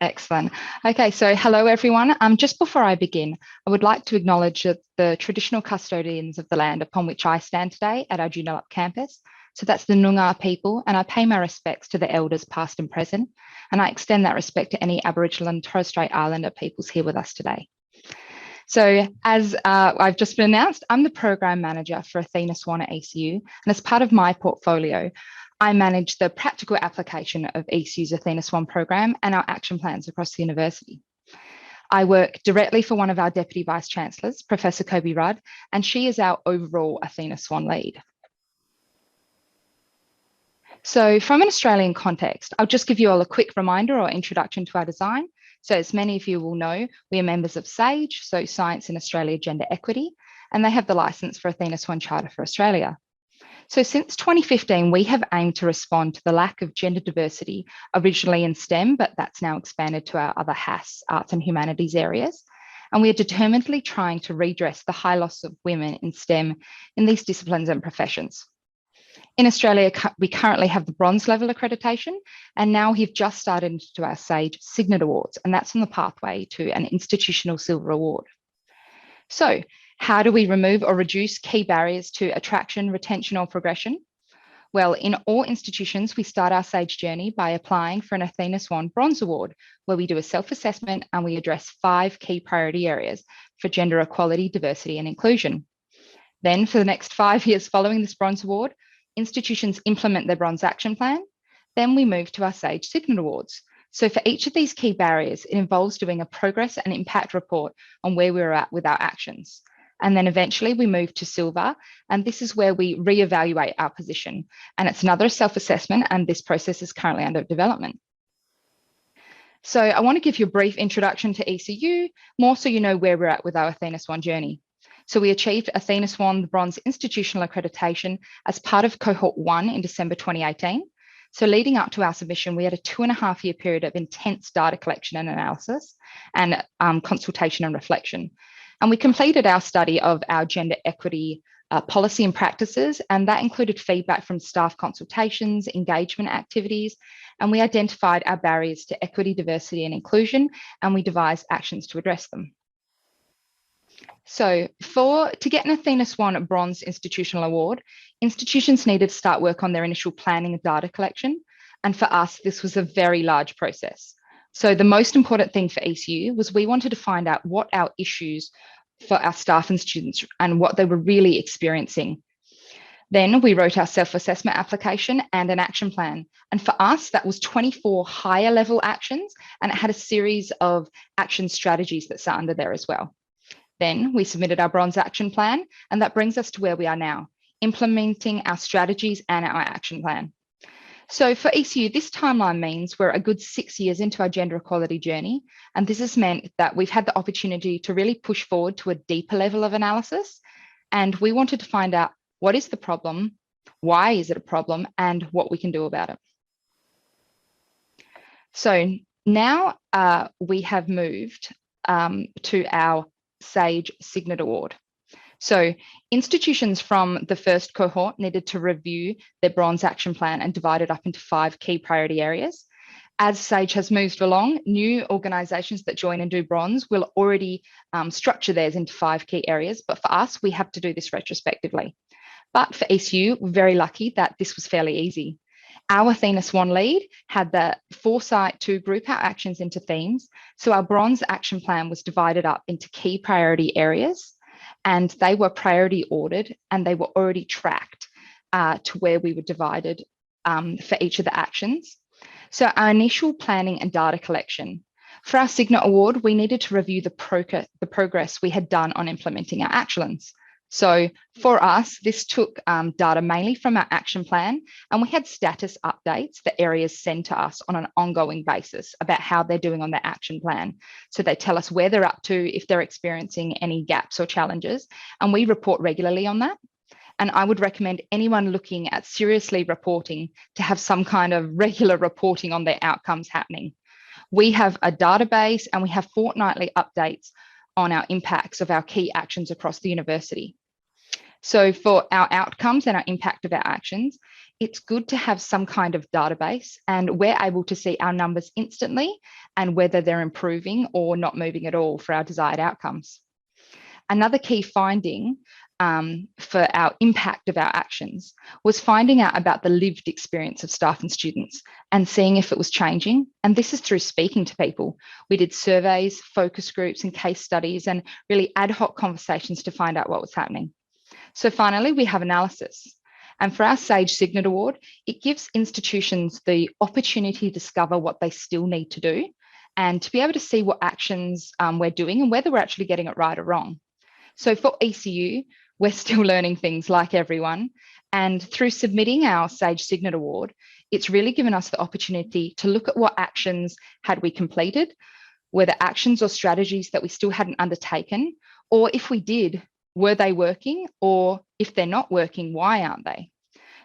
Excellent. Okay, so hello everyone. Just before I begin, I would like to acknowledge that the traditional custodians of the land upon which I stand today at our Joondalup campus. So that's the Noongar people, and I pay my respects to the elders past and present, and I extend that respect to any Aboriginal and Torres Strait Islander peoples here with us today. So as I've just been announced, I'm the Program Manager for Athena SWAN at ECU, and as part of my portfolio, I manage the practical application of ECU's Athena SWAN program and our action plans across the university. I work directly for one of our Deputy Vice-Chancellors, Professor Kobe Rudd, and she is our overall Athena SWAN lead. So from an Australian context, I'll just give you all a quick reminder or introduction to our design. So as many of you will know, we are members of SAGE, so Science in Australia Gender Equity, and they have the licence for Athena SWAN Charter for Australia. So since 2015, we have aimed to respond to the lack of gender diversity originally in STEM, but that's now expanded to our other HAS, arts and humanities areas. And we are determinedly trying to redress the high loss of women in STEM in these disciplines and professions. In Australia, we currently have the bronze level accreditation, and now we've just started into our SAGE Signet Awards, and that's on the pathway to an institutional silver award. So how do we remove or reduce key barriers to attraction, retention, or progression? Well, in all institutions, we start our SAGE journey by applying for an Athena SWAN Bronze Award, where we do a self-assessment and we address 5 key priority areas for gender equality, diversity, and inclusion. Then for the next 5 years following this Bronze Award, institutions implement their Bronze Action Plan. Then we move to our SAGE Signet Awards. So for each of these key barriers, it involves doing a progress and impact report on where we're at with our actions. And then eventually we move to silver, and this is where we reevaluate our position. And it's another self-assessment, and this process is currently under development. So I want to give you a brief introduction to ECU, more so you know where we're at with our Athena SWAN journey. So we achieved Athena SWAN, the Bronze Institutional Accreditation, as part of Cohort 1 in December 2018. So leading up to our submission, we had a 2.5-year period of intense data collection and analysis and consultation and reflection. And we completed our study of our gender equity policy and practices, and that included feedback from staff consultations, engagement activities, and we identified our barriers to equity, diversity, and inclusion, and we devised actions to address them. So to get an Athena SWAN Bronze Institutional Award, institutions needed to start work on their initial planning and data collection. And for us, this was a very large process. So the most important thing for ECU was we wanted to find out what our issues for our staff and students and what they were really experiencing. Then we wrote our self-assessment application and an action plan. And for us, that was 24 higher level actions, and it had a series of action strategies that sat under there as well. Then we submitted our Bronze Action Plan, and that brings us to where we are now, implementing our strategies and our action plan. So for ECU, this timeline means we're a good 6 years into our gender equality journey, and this has meant that we've had the opportunity to really push forward to a deeper level of analysis, and we wanted to find out what is the problem, why is it a problem, and what we can do about it. So now we have moved to our SAGE Signet Award. So institutions from the first cohort needed to review their Bronze Action Plan and divide it up into 5 key priority areas. As SAGE has moved along, new organisations that join and do Bronze will already structure theirs into 5 key areas, but for us, we have to do this retrospectively. But for ECU, we're very lucky that this was fairly easy. Our Athena SWAN lead had the foresight to group our actions into themes, so our Bronze Action Plan was divided up into key priority areas, and they were priority ordered, and they were already tracked to where we were divided for each of the actions. So our initial planning and data collection. For our Signet Award, we needed to review the progress we had done on implementing our actions. So for us, this took data mainly from our action plan, and we had status updates that areas send to us on an ongoing basis about how they're doing on their action plan. So they tell us where they're up to, if they're experiencing any gaps or challenges, and we report regularly on that. And I would recommend anyone looking at seriously reporting to have some kind of regular reporting on their outcomes happening. We have a database and we have fortnightly updates on our impacts of our key actions across the university. So for our outcomes and our impact of our actions, it's good to have some kind of database, and we're able to see our numbers instantly and whether they're improving or not moving at all for our desired outcomes. Another key finding for our impact of our actions was finding out about the lived experience of staff and students and seeing if it was changing. And this is through speaking to people. We did surveys, focus groups, and case studies, and really ad hoc conversations to find out what was happening. So finally, we have analysis. And for our SAGE Signet Award, it gives institutions the opportunity to discover what they still need to do and to be able to see what actions we're doing and whether we're actually getting it right or wrong. So for ECU, we're still learning things like everyone. And through submitting our SAGE Signet Award, it's really given us the opportunity to look at what actions had we completed, whether actions or strategies that we still hadn't undertaken, or if we did, were they working? Or if they're not working, why aren't they?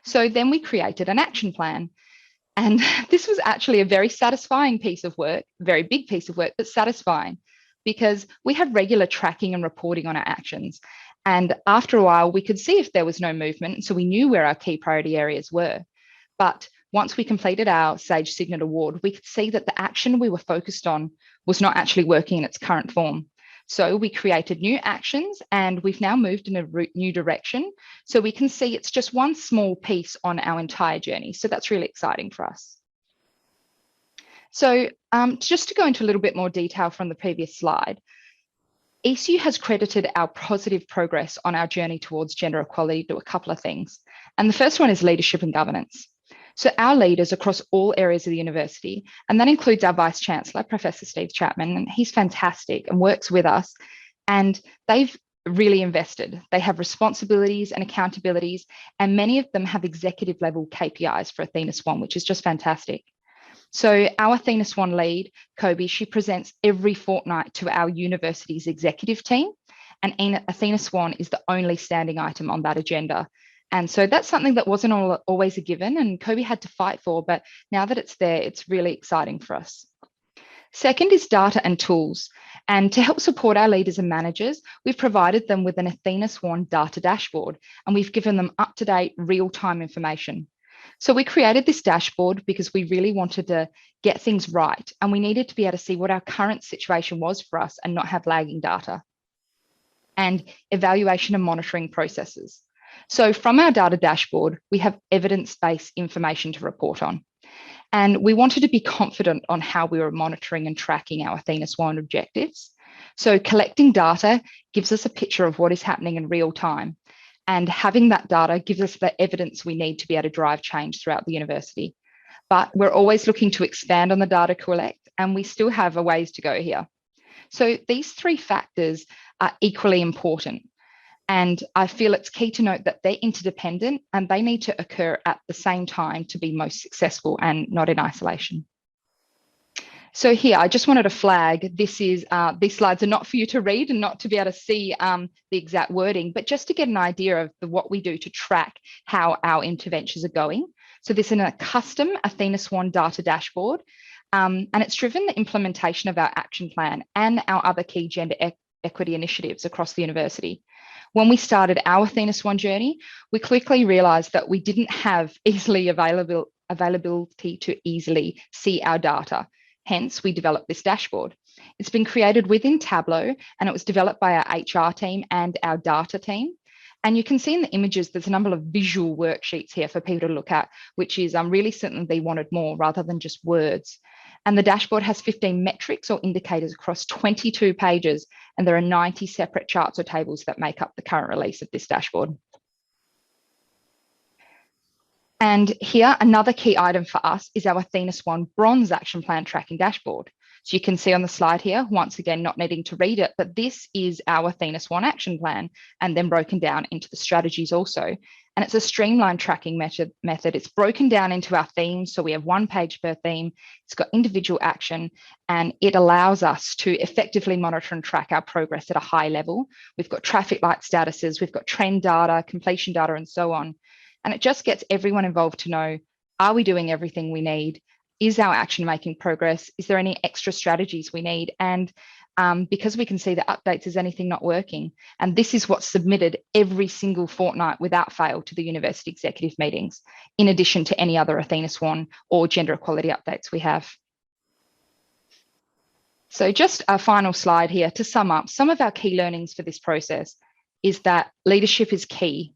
So then we created an action plan. And this was actually a very satisfying piece of work, very big piece of work, but satisfying, because we had regular tracking and reporting on our actions. And after a while, we could see if there was no movement. So we knew where our key priority areas were. But once we completed our SAGE Signet Award, we could see that the action we were focused on was not actually working in its current form. So we created new actions and we've now moved in a new direction. So we can see it's just one small piece on our entire journey. So that's really exciting for us. So just to go into a little bit more detail from the previous slide, ECU has credited our positive progress on our journey towards gender equality to a couple of things. And the first one is leadership and governance. So our leaders across all areas of the university, and that includes our Vice Chancellor, Professor Steve Chapman, and he's fantastic and works with us. And they've really invested. They have responsibilities and accountabilities, and many of them have executive level KPIs for Athena SWAN, which is just fantastic. So our Athena SWAN lead, Kobe, she presents every fortnight to our university's executive team, and Athena SWAN is the only standing item on that agenda. And so that's something that wasn't always a given, and Kobe had to fight for, but now that it's there, it's really exciting for us. Second is data and tools. And to help support our leaders and managers, we've provided them with an Athena SWAN data dashboard, and we've given them up-to-date real-time information. So we created this dashboard because we really wanted to get things right, and we needed to be able to see what our current situation was for us and not have lagging data. And evaluation and monitoring processes. So from our data dashboard, we have evidence-based information to report on. And we wanted to be confident on how we were monitoring and tracking our Athena SWAN objectives. So collecting data gives us a picture of what is happening in real time. And having that data gives us the evidence we need to be able to drive change throughout the university. But we're always looking to expand on the data collect, and we still have a ways to go here. So these three factors are equally important. And I feel it's key to note that they're interdependent and they need to occur at the same time to be most successful and not in isolation. So here, I just wanted to flag, these slides are not for you to read and not to be able to see the exact wording, but just to get an idea of what we do to track how our interventions are going. So this is a custom Athena SWAN data dashboard, and it's driven the implementation of our action plan and our other key gender equity initiatives across the university. When we started our Athena SWAN journey, we quickly realized that we didn't have availability to easily see our data. Hence, we developed this dashboard. It's been created within Tableau, and it was developed by our HR team and our data team. And you can see in the images, there's a number of visual worksheets here for people to look at, which is really something they wanted more rather than just words. And the dashboard has 15 metrics or indicators across 22 pages, and there are 90 separate charts or tables that make up the current release of this dashboard. And here, another key item for us is our Athena SWAN Bronze Action Plan Tracking Dashboard. So you can see on the slide here, once again, not needing to read it, but this is our Athena SWAN Action Plan, and then broken down into the strategies also. And it's a streamlined tracking method. It's broken down into our themes. So we have one page per theme. It's got individual action, and it allows us to effectively monitor and track our progress at a high level. We've got traffic light statuses, we've got trend data, completion data, and so on. And it just gets everyone involved to know, are we doing everything we need? Is our action making progress? Is there any extra strategies we need? And because we can see the updates as anything not working. And this is what's submitted every single fortnight without fail to the university executive meetings, in addition to any other Athena SWAN or gender equality updates we have. So just a final slide here to sum up. Some of our key learnings for this process is that leadership is key.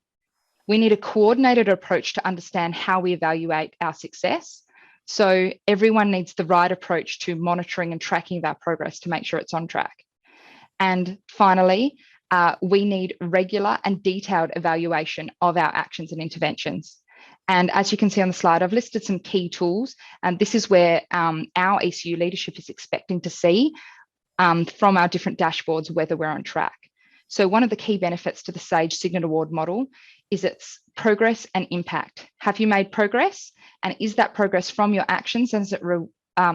We need a coordinated approach to understand how we evaluate our success. So everyone needs the right approach to monitoring and tracking of our progress to make sure it's on track. And finally, we need regular and detailed evaluation of our actions and interventions. And as you can see on the slide, I've listed some key tools, and this is where our ECU leadership is expecting to see from our different dashboards whether we're on track. So one of the key benefits to the SAGE Signet Award model is its progress and impact. Have you made progress? And is that progress from your actions and is it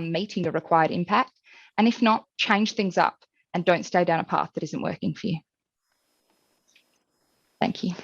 meeting the required impact? And if not, change things up and don't stay down a path that isn't working for you. Thank you.